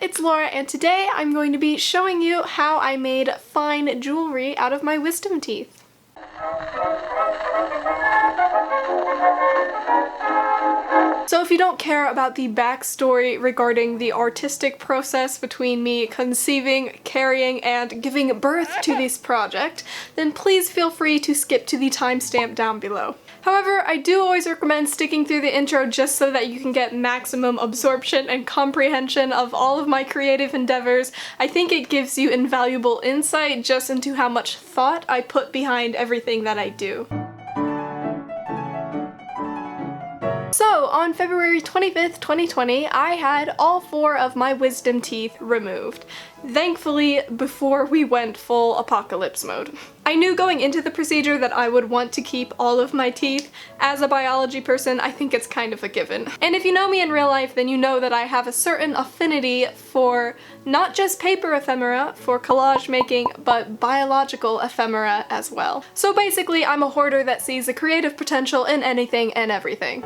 it's Laura, and today I'm going to be showing you how I made fine jewelry out of my wisdom teeth. So if you don't care about the backstory regarding the artistic process between me conceiving, carrying, and giving birth to this project, then please feel free to skip to the timestamp down below. However, I do always recommend sticking through the intro just so that you can get maximum absorption and comprehension of all of my creative endeavors. I think it gives you invaluable insight just into how much thought I put behind everything that I do. So, on February 25th, 2020, I had all 4 of my wisdom teeth removed. Thankfully, before we went full apocalypse mode. I knew going into the procedure that I would want to keep all of my teeth. As a biology person, I think it's kind of a given. And if you know me in real life, then you know that I have a certain affinity for not just paper ephemera, for collage making, but biological ephemera as well. So basically, I'm a hoarder that sees the creative potential in anything and everything.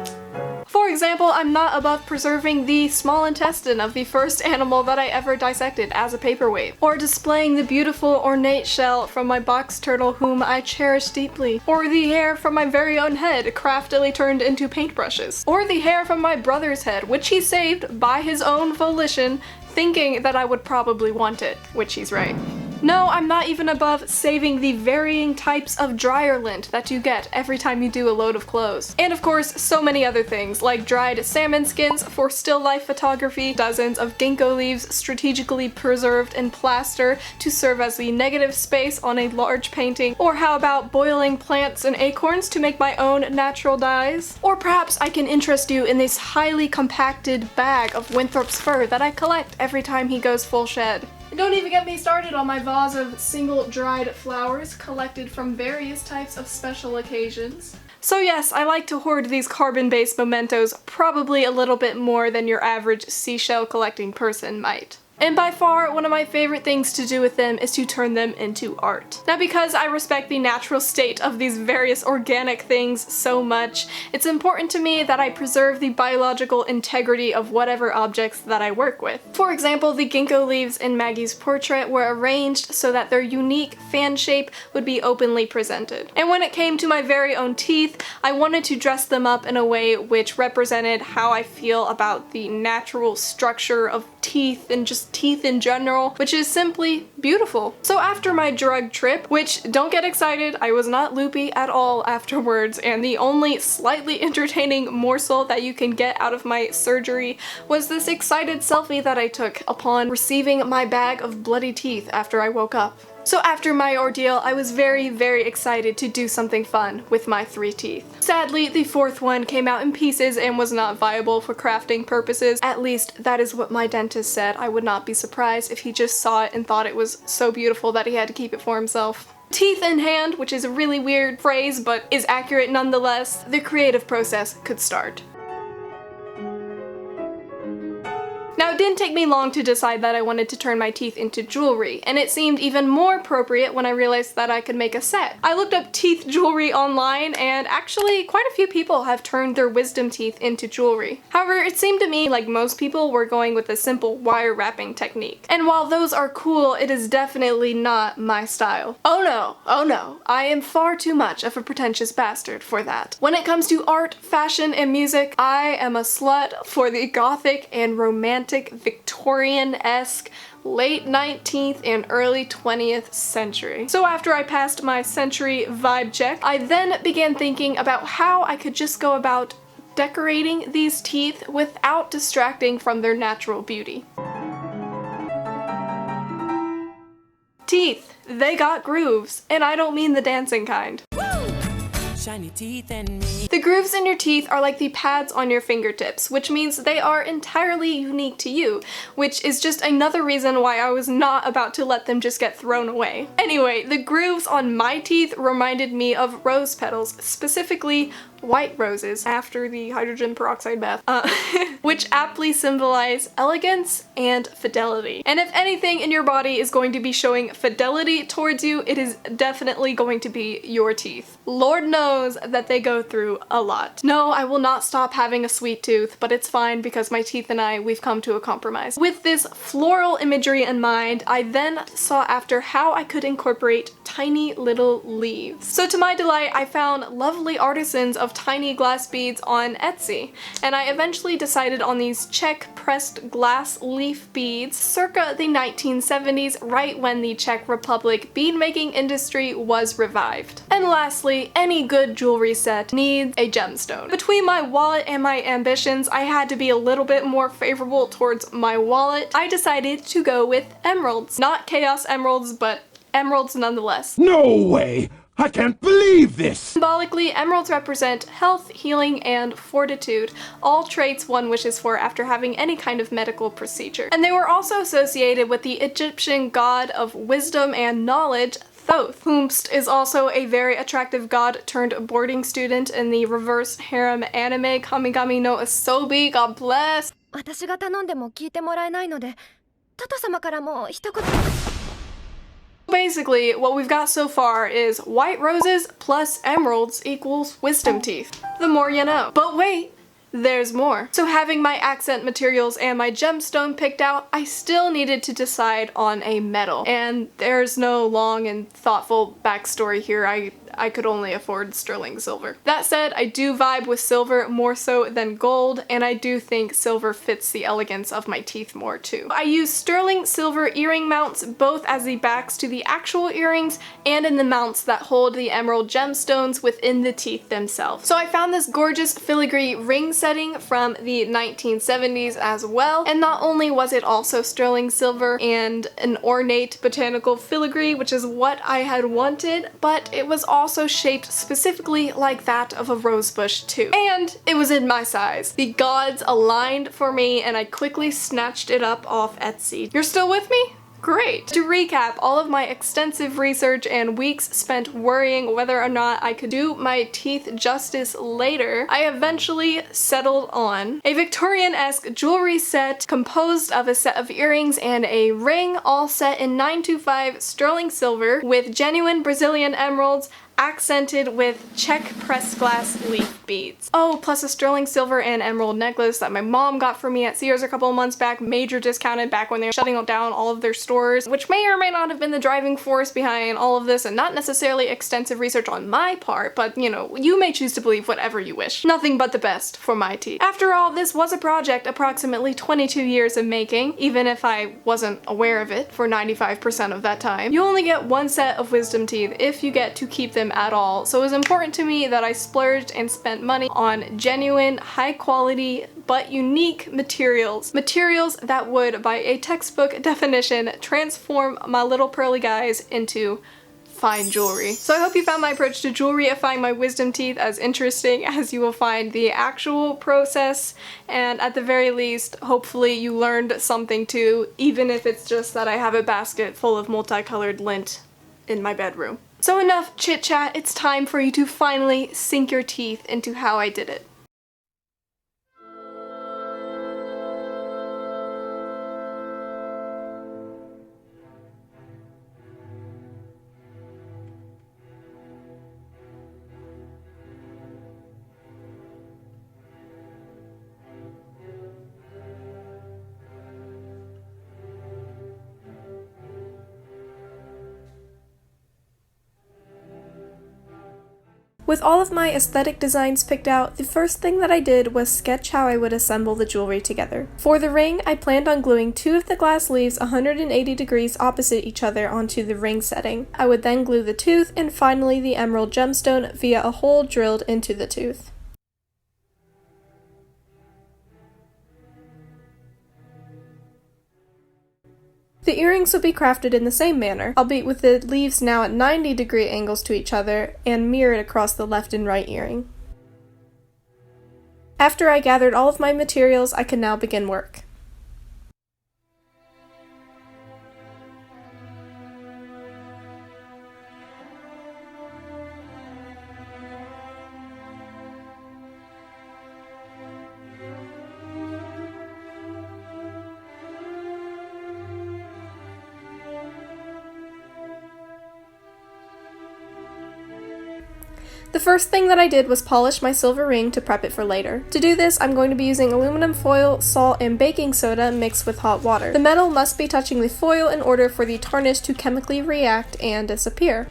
For example, I'm not above preserving the small intestine of the first animal that I ever dissected as a paperweight, or displaying the beautiful ornate shell from my box turtle whom I cherish deeply, or the hair from my very own head craftily turned into paintbrushes, or the hair from my brother's head, which he saved by his own volition, thinking that I would probably want it, which he's right. No, I'm not even above saving the varying types of dryer lint that you get every time you do a load of clothes. And of course, so many other things, like dried salmon skins for still life photography, dozens of ginkgo leaves strategically preserved in plaster to serve as the negative space on a large painting, or how about boiling plants and acorns to make my own natural dyes? Or perhaps I can interest you in this highly compacted bag of Winthrop's fur that I collect every time he goes full shed. And don't even get me started on my vase of single dried flowers collected from various types of special occasions. So yes, I like to hoard these carbon-based mementos probably a little bit more than your average seashell collecting person might. And by far, one of my favorite things to do with them is to turn them into art. Now, because I respect the natural state of these various organic things so much, it's important to me that I preserve the biological integrity of whatever objects that I work with. For example, the ginkgo leaves in Maggie's portrait were arranged so that their unique fan shape would be openly presented. And when it came to my very own teeth, I wanted to dress them up in a way which represented how I feel about the natural structure of teeth and just teeth in general, which is simply beautiful. So after my drug trip, which don't get excited, I was not loopy at all afterwards, and the only slightly entertaining morsel that you can get out of my surgery was this excited selfie that I took upon receiving my bag of bloody teeth after I woke up. So after my ordeal, I was very, very excited to do something fun with my 3 teeth. Sadly, the 4th one came out in pieces and was not viable for crafting purposes. At least, that is what my dentist said. I would not be surprised if he just saw it and thought it was so beautiful that he had to keep it for himself. Teeth in hand, which is a really weird phrase, but is accurate nonetheless, the creative process could start. Now, it didn't take me long to decide that I wanted to turn my teeth into jewelry, and it seemed even more appropriate when I realized that I could make a set. I looked up teeth jewelry online, and actually quite a few people have turned their wisdom teeth into jewelry. However, it seemed to me like most people were going with a simple wire wrapping technique. And while those are cool, it is definitely not my style. Oh no, I am far too much of a pretentious bastard for that. When it comes to art, fashion, and music, I am a slut for the gothic and romantic Victorian-esque late 19th and early 20th century. So after I passed my century vibe check, I then began thinking about how I could just go about decorating these teeth without distracting from their natural beauty. Teeth, they got grooves, and I don't mean the dancing kind. Shiny teeth and me. The grooves in your teeth are like the pads on your fingertips, which means they are entirely unique to you, which is just another reason why I was not about to let them just get thrown away. Anyway, the grooves on my teeth reminded me of rose petals, specifically white roses after the hydrogen peroxide bath, which aptly symbolize elegance and fidelity. And if anything in your body is going to be showing fidelity towards you, it is definitely going to be your teeth. Lord knows that they go through a lot. No, I will not stop having a sweet tooth, but it's fine because my teeth and we've come to a compromise. With this floral imagery in mind, I then sought after how I could incorporate tiny little leaves. So to my delight, I found lovely artisans of tiny glass beads on Etsy, and I eventually decided on these Czech pressed glass leaf beads circa the 1970s, right when the Czech Republic beadmaking industry was revived. And lastly, any good jewelry set needs a gemstone. Between my wallet and my ambitions, I had to be a little bit more favorable towards my wallet. I decided to go with emeralds. Not chaos emeralds, but emeralds nonetheless. No way! I can't believe this! Symbolically, emeralds represent health, healing, and fortitude, all traits one wishes for after having any kind of medical procedure. And they were also associated with the Egyptian god of wisdom and knowledge, Thoth, whomst is also a very attractive god turned boarding student in the reverse harem anime Kamigami no Asobi. God bless. 私が頼んでも聞いてもらえないので、タト様からも一言。 Basically, what we've got so far is white roses plus emeralds equals wisdom teeth. The more you know. But wait, there's more. So having my accent materials and my gemstone picked out, I still needed to decide on a metal. And there's no long and thoughtful backstory here. I could only afford sterling silver. That said, I do vibe with silver more so than gold, and I do think silver fits the elegance of my teeth more too. I use sterling silver earring mounts both as the backs to the actual earrings and in the mounts that hold the emerald gemstones within the teeth themselves. So I found this gorgeous filigree ring setting from the 1970s as well, and not only was it also sterling silver and an ornate botanical filigree, which is what I had wanted, but it was also shaped specifically like that of a rosebush too. And it was in my size. The gods aligned for me and I quickly snatched it up off Etsy. You're still with me? Great! To recap all of my extensive research and weeks spent worrying whether or not I could do my teeth justice later, I eventually settled on a Victorian-esque jewelry set composed of a set of earrings and a ring, all set in 925 sterling silver with genuine Brazilian emeralds, accented with Czech pressed glass leaf beads. Oh, plus a sterling silver and emerald necklace that my mom got for me at Sears a couple of months back, major discounted back when they were shutting down all of their stores, which may or may not have been the driving force behind all of this, and not necessarily extensive research on my part, but you know, you may choose to believe whatever you wish. Nothing but the best for my teeth. After all, this was a project approximately 22 years in making, even if I wasn't aware of it for 95% of that time. You only get one set of wisdom teeth if you get to keep them at all, so it was important to me that I splurged and spent money on genuine, high quality, but unique materials. Materials that would, by a textbook definition, transform my little pearly guys into fine jewelry. So I hope you found my approach to jewelryifying my wisdom teeth as interesting as you will find the actual process, and at the very least, hopefully you learned something too, even if it's just that I have a basket full of multicolored lint in my bedroom. So enough chit chat, it's time for you to finally sink your teeth into how I did it. With all of my aesthetic designs picked out, the first thing that I did was sketch how I would assemble the jewelry together. For the ring, I planned on gluing two of the glass leaves 180 degrees opposite each other onto the ring setting. I would then glue the tooth and finally the emerald gemstone via a hole drilled into the tooth. The earrings would be crafted in the same manner, albeit with the leaves now at 90-degree angles to each other and mirrored across the left and right earring. After I gathered all of my materials, I could now begin work. The first thing that I did was polish my silver ring to prep it for later. To do this, I'm going to be using aluminum foil, salt, and baking soda mixed with hot water. The metal must be touching the foil in order for the tarnish to chemically react and disappear.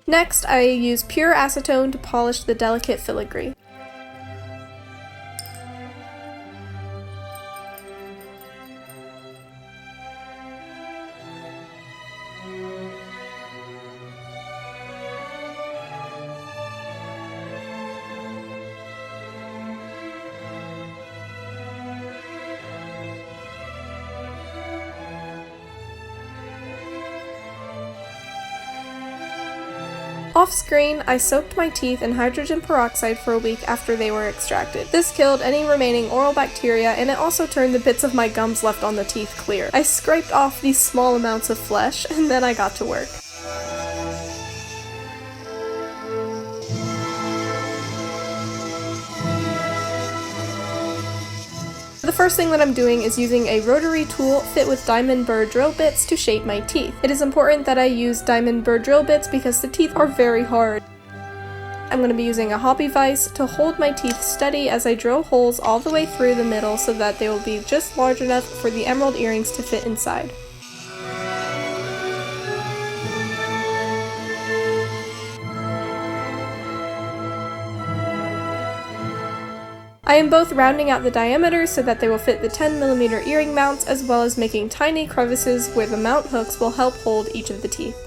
Next, I use pure acetone to polish the delicate filigree. Off-screen, I soaked my teeth in hydrogen peroxide for a week after they were extracted. This killed any remaining oral bacteria, and it also turned the bits of my gums left on the teeth clear. I scraped off these small amounts of flesh, and then I got to work. The first thing that I'm doing is using a rotary tool fit with diamond burr drill bits to shape my teeth. It is important that I use diamond burr drill bits because the teeth are very hard. I'm going to be using a hobby vise to hold my teeth steady as I drill holes all the way through the middle so that they will be just large enough for the emerald earrings to fit inside. I am both rounding out the diameter so that they will fit the 10mm earring mounts, as well as making tiny crevices where the mount hooks will help hold each of the teeth.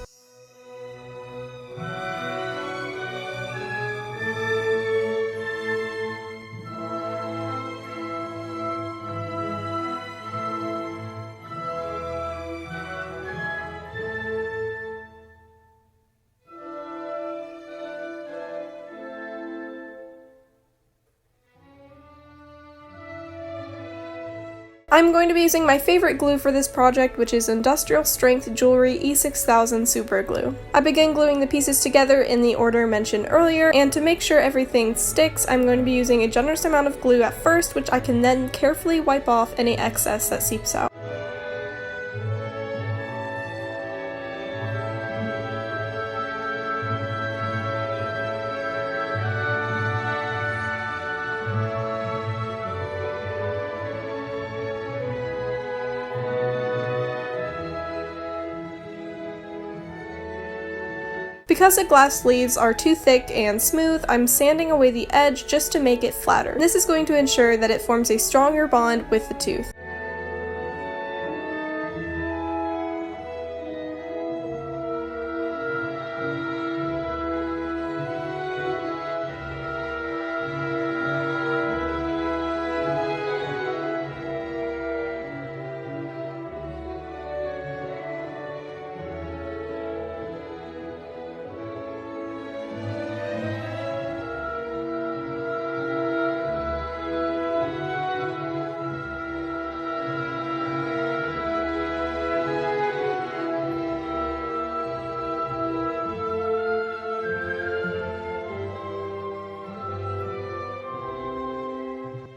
I'm going to be using my favorite glue for this project, which is Industrial Strength Jewelry E6000 Super Glue. I begin gluing the pieces together in the order mentioned earlier, and to make sure everything sticks, I'm going to be using a generous amount of glue at first, which I can then carefully wipe off any excess that seeps out. Because the glass sleeves are too thick and smooth, I'm sanding away the edge just to make it flatter. This is going to ensure that it forms a stronger bond with the tooth.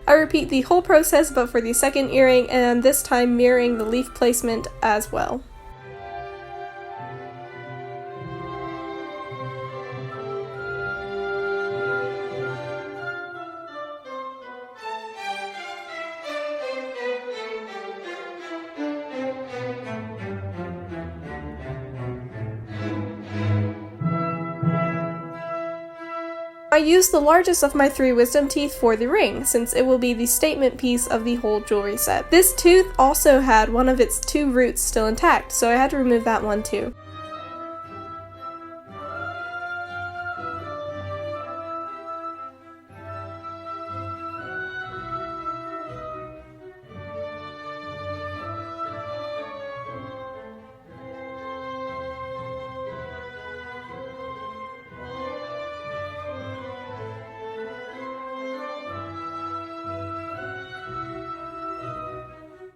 I repeat the whole process but for the second earring, and this time mirroring the leaf placement as well. I used the largest of my 3 wisdom teeth for the ring, since it will be the statement piece of the whole jewelry set. This tooth also had one of its 2 roots still intact, so I had to remove that one too.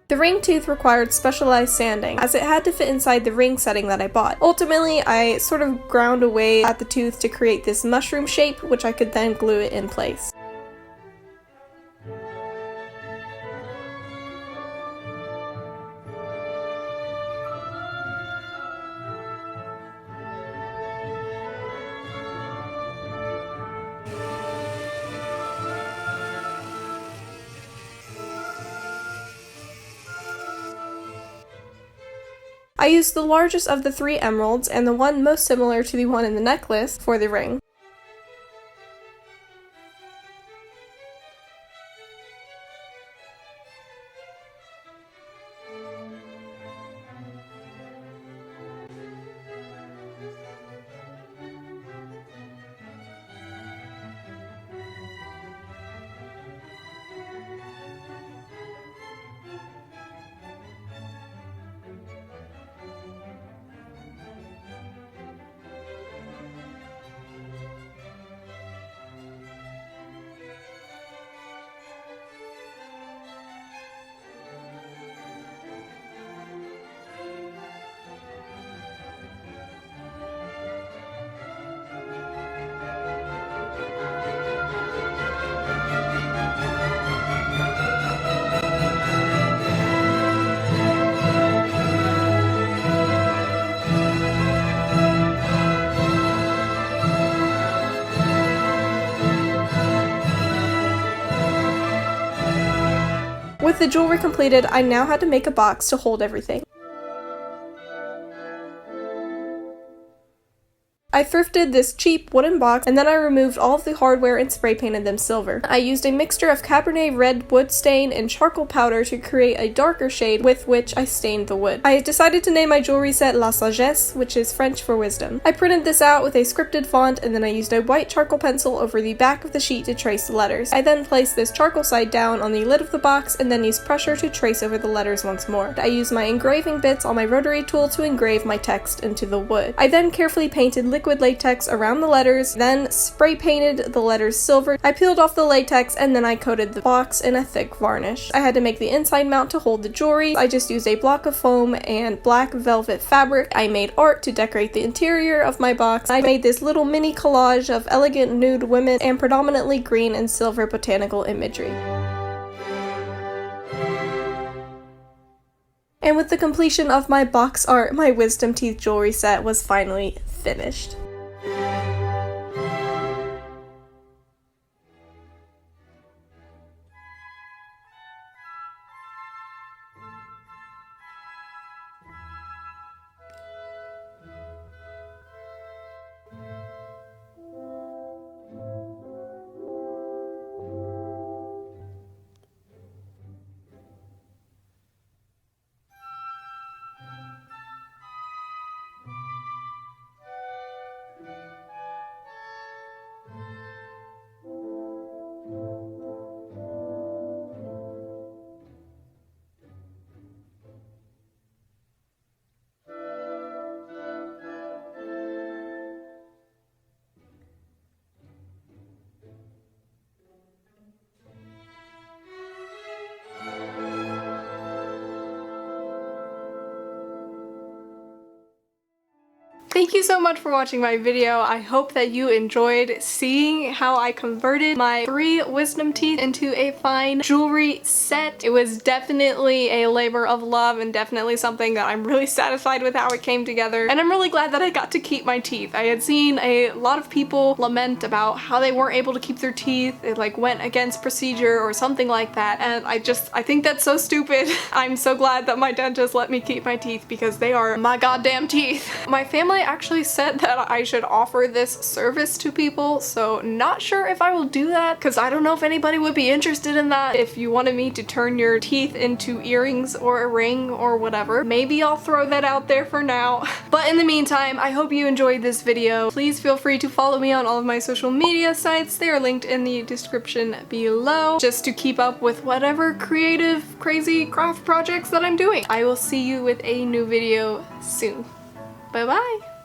The ring tooth required specialized sanding, as it had to fit inside the ring setting that I bought. Ultimately, I sort of ground away at the tooth to create this mushroom shape, which I could then glue it in place. I used the largest of the 3 emeralds and the one most similar to the one in the necklace for the ring. With the jewelry completed, I now had to make a box to hold everything. I thrifted this cheap wooden box, and then I removed all of the hardware and spray painted them silver. I used a mixture of Cabernet red wood stain and charcoal powder to create a darker shade with which I stained the wood. I decided to name my jewelry set La Sagesse, which is French for wisdom. I printed this out with a scripted font, and then I used a white charcoal pencil over the back of the sheet to trace the letters. I then placed this charcoal side down on the lid of the box, and then used pressure to trace over the letters once more. I used my engraving bits on my rotary tool to engrave my text into the wood. I then carefully painted liquid latex around the letters, then spray painted the letters silver. I peeled off the latex, and then I coated the box in a thick varnish. I had to make the inside mount to hold the jewelry. I just used a block of foam and black velvet fabric. I made art to decorate the interior of my box. I made this little mini collage of elegant nude women and predominantly green and silver botanical imagery. And with the completion of my box art, my wisdom teeth jewelry set was finally finished. Thank you so much for watching my video. I hope that you enjoyed seeing how I converted my 3 wisdom teeth into a fine jewelry set. It was definitely a labor of love and definitely something that I'm really satisfied with how it came together. And I'm really glad that I got to keep my teeth. I had seen a lot of people lament about how they weren't able to keep their teeth. It like went against procedure or something like that. And I think that's so stupid. I'm so glad that my dentist let me keep my teeth because they are my goddamn teeth. My family actually said that I should offer this service to people, so not sure if I will do that because I don't know if anybody would be interested in that. If you wanted me to turn your teeth into earrings or a ring or whatever, maybe I'll throw that out there for now. But in the meantime, I hope you enjoyed this video. Please feel free to follow me on all of my social media sites. They are linked in the description below, just to keep up with whatever creative, crazy craft projects that I'm doing. I will see you with a new video soon. Bye bye!